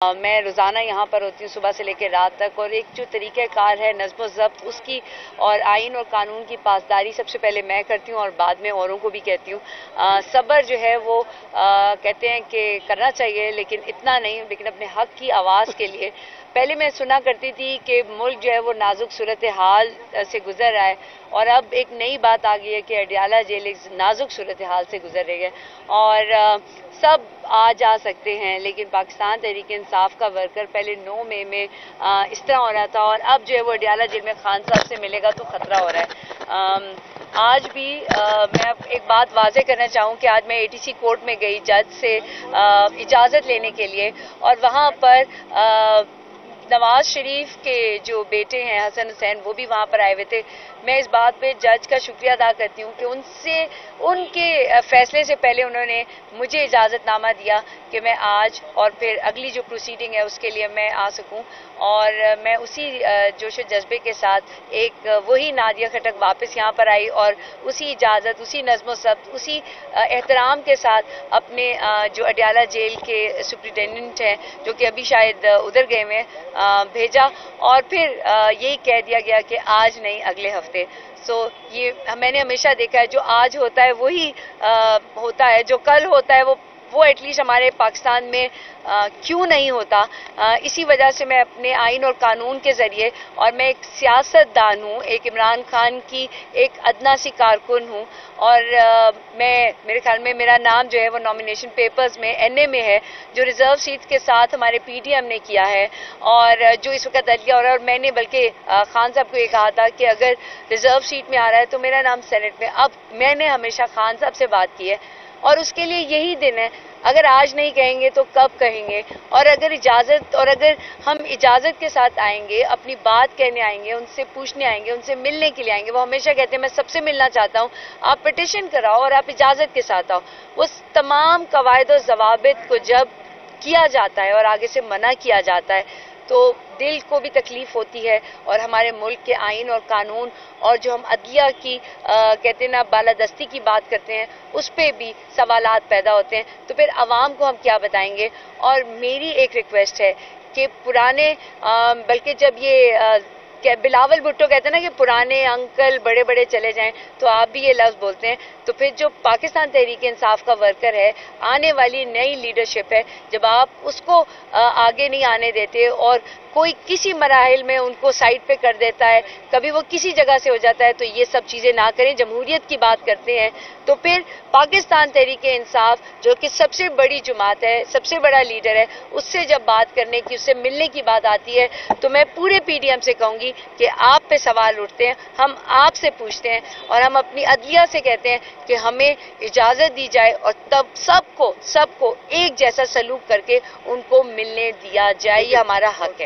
मैं रोज़ाना यहाँ पर होती हूँ सुबह से लेकर रात तक, और एक जो तरीक़ाकार है नज़्म व ज़ब्त उसकी और आइन और कानून की पासदारी सबसे पहले मैं करती हूँ और बाद में औरों को भी कहती हूँ। सब्र जो है वो कहते हैं कि करना चाहिए, लेकिन इतना नहीं, लेकिन अपने हक़ की आवाज़ के लिए। पहले मैं सुना करती थी कि मुल्क जो है वो नाजुक सूरत हाल से गुजर रहा है, और अब एक नई बात आ गई है कि अडयाला जेल एक नाजुक सूरत हाल से गुजर रही है और सब आ जा सकते हैं, लेकिन पाकिस्तान तहरीक इंसाफ का वर्कर पहले 9 मई में इस तरह हो रहा था, और अब जो है वो अडयाला जेल में खान साहब से मिलेगा तो ख़तरा हो रहा है। आज भी मैं एक बात वाज़े करना चाहूँ कि आज मैं ATC कोर्ट में गई जज से इजाज़त लेने के लिए, और वहाँ पर नवाज शरीफ के जो बेटे हैं हसन हुसैन वो भी वहाँ पर आए हुए थे। मैं इस बात पे जज का शुक्रिया अदा करती हूँ कि उनके फैसले से पहले उन्होंने मुझे इजाज़तनामा दिया कि मैं आज और फिर अगली जो प्रोसीडिंग है उसके लिए मैं आ सकूं, और मैं उसी जोश जज्बे के साथ एक वही नादिया खटक वापस यहाँ पर आई, और उसी इजाज़त, उसी नज़्म व ज़ब्त, उसी एहतराम के साथ अपने जो अडयाला जेल के सुप्रिटेंडेंट हैं जो कि अभी शायद उधर गए हुए भेजा, और फिर यही कह दिया गया कि आज नहीं अगले हफ्ते। ये मैंने हमेशा देखा है, जो आज होता है वही होता है, जो कल होता है वो एटलीस्ट हमारे पाकिस्तान में क्यों नहीं होता। इसी वजह से मैं अपने आइन और कानून के ज़रिए, और मैं एक सियासतदान हूँ, एक इमरान खान की एक अदना सी कारकुन हूँ, और मेरे ख्याल में मेरा नाम जो है वो नॉमिनेशन पेपर्स में NA में है, जो रिज़र्व सीट के साथ हमारे PDM ने किया है, और जो इस वक्त अदलिया हो रहा है। और मैंने बल्कि खान साहब को ये कहा था कि अगर रिज़र्व सीट में आ रहा है तो मेरा नाम सेनेट में। अब मैंने हमेशा खान साहब से बात की है, और उसके लिए यही दिन है। अगर आज नहीं कहेंगे तो कब कहेंगे, और अगर हम इजाज़त के साथ आएंगे, अपनी बात कहने आएंगे, उनसे पूछने आएंगे, उनसे मिलने के लिए आएंगे। वो हमेशा कहते हैं मैं सबसे मिलना चाहता हूँ, आप पिटिशन कराओ और आप इजाज़त के साथ आओ। वो तमाम कवायद और ज़वाबित को जब किया जाता है और आगे से मना किया जाता है तो दिल को भी तकलीफ होती है, और हमारे मुल्क के आइन और कानून और जो हम अदलिया की कहते हैं ना बालादस्ती की बात करते हैं, उस पर भी सवालात पैदा होते हैं। तो फिर आवाम को हम क्या बताएंगे। और मेरी एक रिक्वेस्ट है कि पुराने बल्कि जब ये बिलावल भुट्टो कहते हैं ना कि पुराने अंकल बड़े बड़े चले जाएं, तो आप भी ये लफ्ज़ बोलते हैं, तो फिर जो पाकिस्तान तहरीक इंसाफ का वर्कर है, आने वाली नई लीडरशिप है, जब आप उसको आगे नहीं आने देते और कोई किसी मराहिल में उनको साइड पे कर देता है, कभी वो किसी जगह से हो जाता है, तो ये सब चीज़ें ना करें। जमहूरियत की बात करते हैं तो फिर पाकिस्तान तहरीक इंसाफ जो कि सबसे बड़ी जमात है, सबसे बड़ा लीडर है, उससे जब बात करने की, उससे मिलने की बात आती है, तो मैं पूरे PDM से कहूँगी कि आप पे सवाल उठते हैं, हम आपसे पूछते हैं, और हम अपनी अदलिया से कहते हैं कि हमें इजाज़त दी जाए, और तब सबको एक जैसा सलूक करके उनको मिलने दिया जाए। ये हमारा हक है।